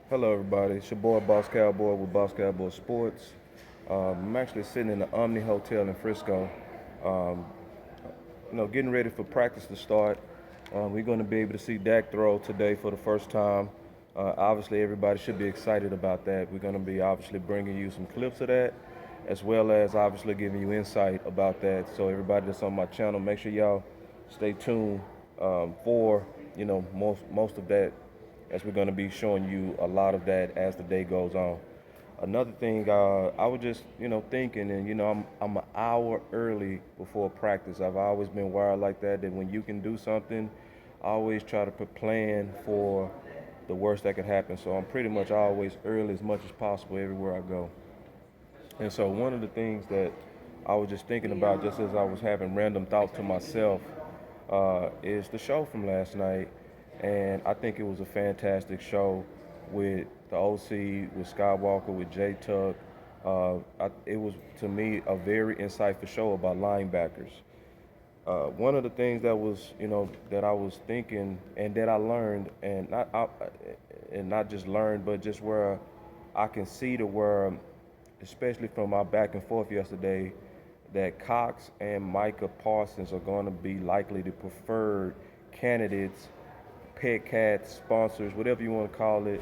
Hello, everybody. It's your boy, Boss Cowboy with Boss Cowboy Sports. I'm actually sitting in the Omni Hotel in Frisco. Um, getting ready for practice to start. We're going to be able to see Dak throw today for the first time. Obviously, everybody should be excited about that. We're going to be obviously bringing you some clips of that, as well as obviously giving you insight about that. So everybody that's on my channel, make sure y'all stay tuned for most of that, as we're going to be showing you a lot of that as the day goes on. Another thing, I was just, thinking, and I'm an hour early before practice. I've always been wired like that. That when you can do something, I always try to plan for the worst that could happen. So I'm pretty much always early as much as possible everywhere I go. And so one of the things that I was just thinking about, just as I was having random thought to myself, is the show from last night, and I think it was a fantastic show with the OC, with Skywalker, with Jay Tuck. It was, to me, a very insightful show about linebackers. One of the things that was, that I was thinking and that I learned, and not just learned, but just where I can see to where, especially from my back and forth yesterday, that Cox and Micah Parsons are going to be likely the preferred candidates, pet cats, sponsors, whatever you want to call it,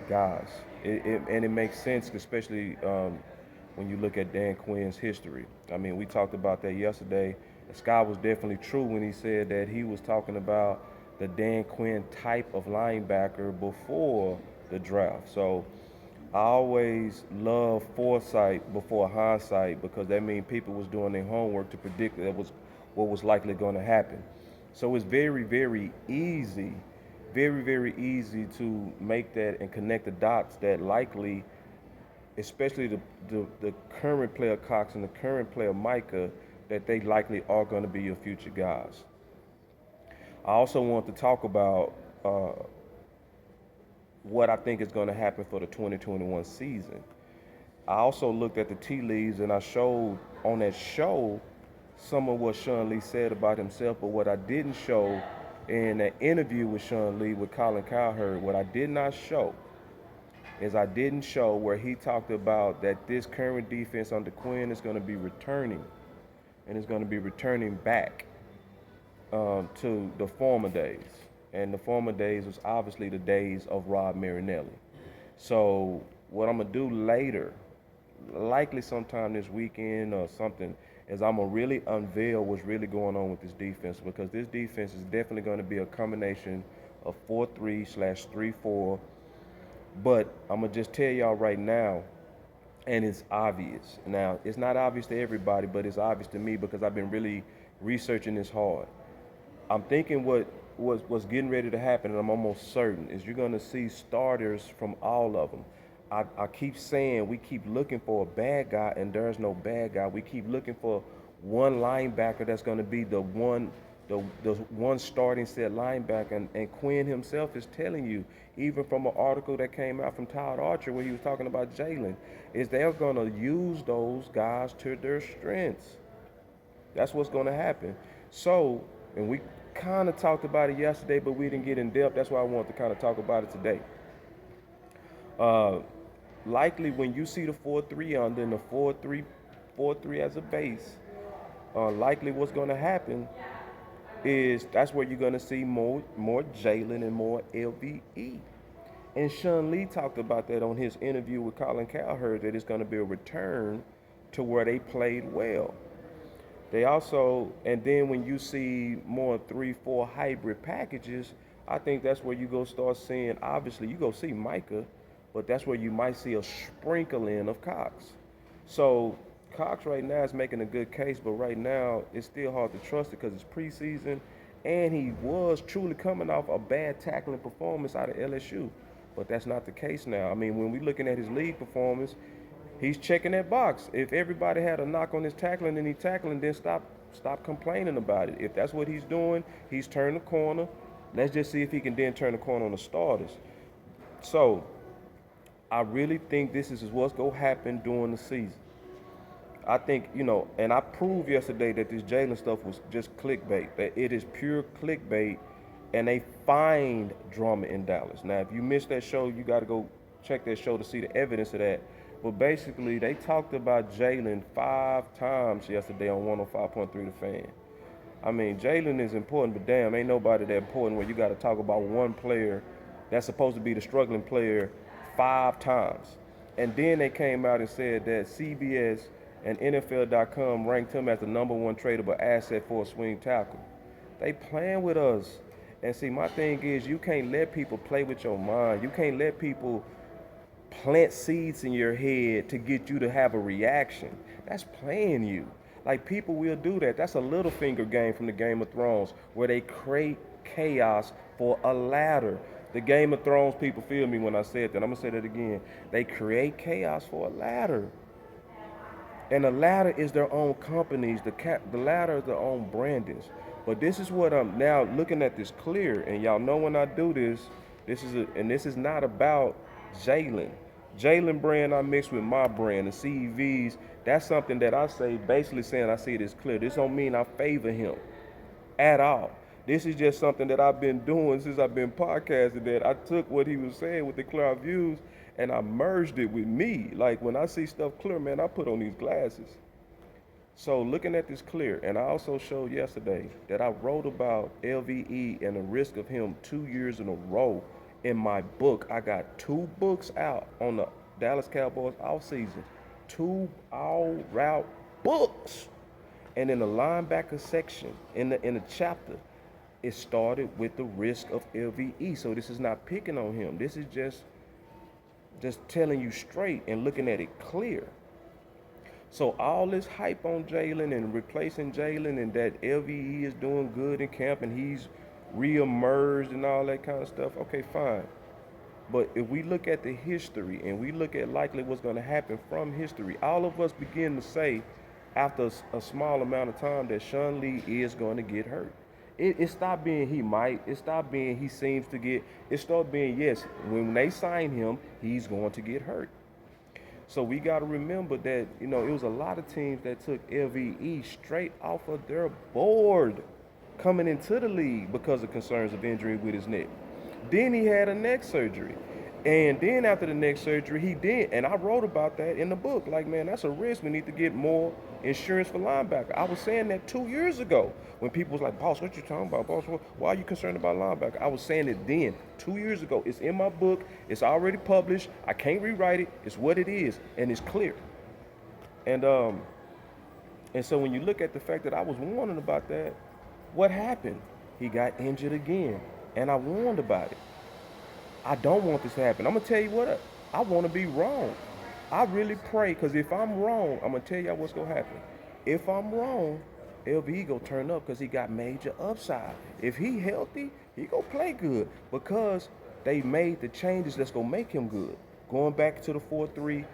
guys. And it makes sense, especially when you look at Dan Quinn's history. I mean, we talked about that yesterday. Scott was definitely true when he said that he was talking about the Dan Quinn type of linebacker before the draft. So I always love foresight before hindsight, because that means people was doing their homework to predict that was what was likely going to happen. So it's very easy to make that and connect the dots that likely, especially the current player Cox and the current player Micah, that they likely are going to be your future guys. I also want to talk about what I think is going to happen for the 2021 season. I also looked at the tea leaves, and I showed on that show some of what Sean Lee said about himself. But what I didn't show in an interview with Sean Lee with Colin Cowherd, what I did not show is I didn't show where he talked about that this current defense under Quinn is going to be returning, and it's going to be returning back to the former days. And the former days was obviously the days of Rob Marinelli. So what I'm gonna do later, likely sometime this weekend or something, is I'm gonna really unveil what's really going on with this defense, because this defense is definitely going to be a combination of 4-3/3-4. But I'm gonna just tell y'all right now, and it's obvious. Now, it's not obvious to everybody, but it's obvious to me because I've been really researching this hard. I'm thinking what's getting ready to happen, and I'm almost certain, is you're going to see starters from all of them. I keep saying we keep looking for a bad guy, and there's no bad guy. We keep looking for one linebacker that's going to be the one starting set linebacker, and Quinn himself is telling you, even from an article that came out from Todd Archer where he was talking about Jalen, is they're going to use those guys to their strengths. That's what's going to happen. So, and we kind of talked about it yesterday, but we didn't get in depth. That's why I want to kind of talk about it today. Uh, Likely, when you see the 4-3 under and the 4-3 as a base, likely what's going to happen is that's where you're going to see more Jalen and more LVE. And Sean Lee talked about that on his interview with Colin Cowherd, that it's going to be a return to where they played well. They also, and then when you see more 3-4 hybrid packages, I think that's where you go start seeing, obviously, you go see Micah, but that's where you might see a sprinkling of Cox. So Cox right now is making a good case, but right now it's still hard to trust it because it's preseason, and he was truly coming off a bad tackling performance out of LSU. But that's not the case now. I mean, when we're looking at his league performance, he's checking that box. If everybody had a knock on his tackling and he tackling, then stop complaining about it. If that's what he's doing, he's turned the corner. Let's just see if he can then turn the corner on the starters. So I really think this is what's going to happen during the season. I think, and I proved yesterday that this Jalen stuff was just clickbait, that it is pure clickbait and they find drama in Dallas. Now, if you missed that show, you got to go check that show to see the evidence of that. But basically, they talked about Jalen 5 times yesterday on 105.3 The Fan. I mean, Jalen is important, but damn, ain't nobody that important where you got to talk about one player that's supposed to be the struggling player 5 times. And then they came out and said that CBS and NFL.com ranked him as the #1 tradable asset for a swing tackle. They playing with us. And see, my thing is, you can't let people play with your mind. You can't let people plant seeds in your head to get you to have a reaction. That's playing you. Like, people will do that. That's a Littlefinger game from the Game of Thrones where they create chaos for a ladder. The Game of Thrones people feel me when I said that. I'm gonna say that again. They create chaos for a ladder. And the ladder is their own companies. The ladder is their own brandings. But this is what I'm now looking at this clear. And y'all know when I do this, this is not about Jalen. Jalen brand I mix with my brand, the CEVs. That's something that I say, basically saying I see this clear. This don't mean I favor him at all. This is just something that I've been doing since I've been podcasting, that I took what he was saying with the clear views and I merged it with me. Like, when I see stuff clear, man, I put on these glasses. So looking at this clear, and I also showed yesterday that I wrote about LVE and the risk of him 2 years in a row in my book. I got 2 books out on the Dallas Cowboys off season, 2 all route books. And in the linebacker section, in the chapter, it started with the risk of LVE. So this is not picking on him. This is just telling you straight and looking at it clear. So all this hype on Jalen and replacing Jalen and that LVE is doing good in camp and he's re-emerged and all that kind of stuff, okay, fine. But if we look at the history and we look at likely what's going to happen from history, all of us begin to say after a small amount of time that Sean Lee is going to get hurt. It stopped being he might. It stopped being he seems to get. It started being, yes, when they sign him, he's going to get hurt. So we got to remember that, it was a lot of teams that took LVE straight off of their board coming into the league because of concerns of injury with his neck. Then he had a neck surgery. And then after the neck surgery, he did. And I wrote about that in the book. Like, man, that's a risk. We need to get more insurance for linebacker. I was saying that 2 years ago when people was like, boss, what you talking about? Boss, why are you concerned about linebacker? I was saying it then, 2 years ago. It's in my book. It's already published. I can't rewrite it. It's what it is. And it's clear. And so when you look at the fact that I was warning about that, what happened? He got injured again. And I warned about it. I don't want this to happen. I'm going to tell you what, I want to be wrong. I really pray, because if I'm wrong, I'm going to tell y'all what's going to happen. If I'm wrong, LV going to turn up because he got major upside. If he healthy, he going to play good because they made the changes that's going to make him good. Going back to the 4-3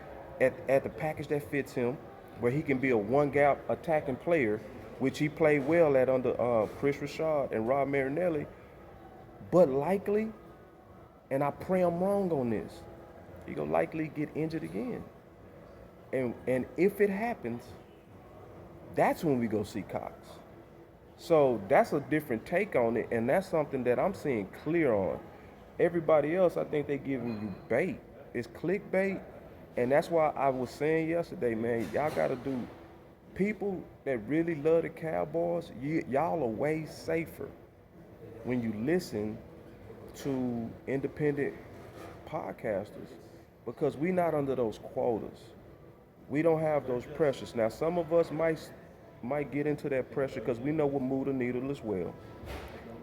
at the package that fits him, where he can be a one-gap attacking player, which he played well at under Chris Rashad and Rob Marinelli, but likely, and I pray I'm wrong on this, he gonna likely get injured again. And if it happens, that's when we go see Cox. So that's a different take on it, and that's something that I'm seeing clear on. Everybody else, I think they giving you bait. It's clickbait, and that's why I was saying yesterday, man, y'all gotta do, people that really love the Cowboys, y'all are way safer when you listen to independent podcasters, because we not under those quotas. We don't have those pressures. Now, some of us might get into that pressure because we know we'll move the needle as well.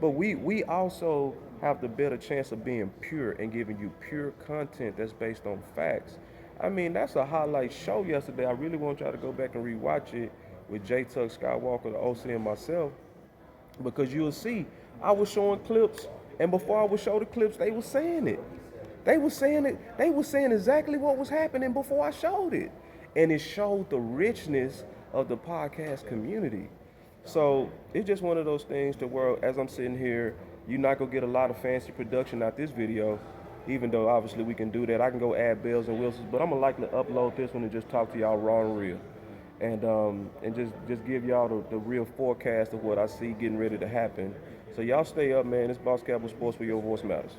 But we also have the better chance of being pure and giving you pure content that's based on facts. I mean, that's a highlight show yesterday. I really want y'all to go back and rewatch it with J. Tuck Skywalker, the OC, and myself, because you'll see I was showing clips, and before I would show the clips, they were saying it. They were saying it. They were saying exactly what was happening before I showed it. And it showed the richness of the podcast community. So it's just one of those things to where, as I'm sitting here, you're not going to get a lot of fancy production out this video, even though obviously we can do that. I can go add bells and whistles, but I'm going to likely upload this one and just talk to y'all raw and real. And just give y'all the real forecast of what I see getting ready to happen. So So y'all stay up, man. It's Boss Cowboy Sports where your voice matters.